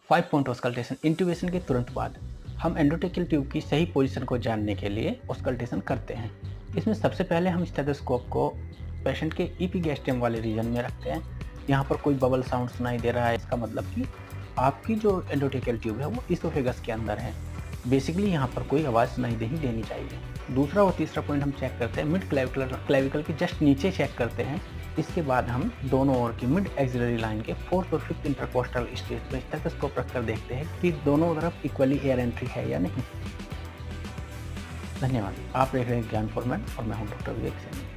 5 point auscultation. Intubation के तुरंत बाद हम एंडोट्रेकियल ट्यूब की सही पोजीशन को जानने के लिए ऑस्कल्टेशन करते हैं। इसमें सबसे पहले हम स्टेथोस्कोप को पेशेंट के इपिगैस्ट्रियम वाले रीजन में रखते हैं। यहाँ पर कोई बबल साउंड सुनाई दे रहा है, इसका मतलब कि आपकी जो एंडोट्रेकियल ट्यूब है वो इसोफेगस के अंदर है। बेसिकली यहाँ पर कोई आवाज़ सुनाई नहीं देनी चाहिए। दूसरा और तीसरा पॉइंट हम चेक करते हैं मिड क्लेविकल के जस्ट नीचे चेक करते हैं। इसके बाद हम दोनों ओर की मिड एक्सिलरी लाइन के 4th और 5th इंटरकोस्टल स्टेज में स्टेथोस्कोप रखकर देखते हैं कि दोनों तरफ इक्वली एयर एंट्री है या नहीं। धन्यवाद। आप देख रहे हैं ज्ञान फॉर्मेट और मैं हूं डॉक्टर विवेक सिंह।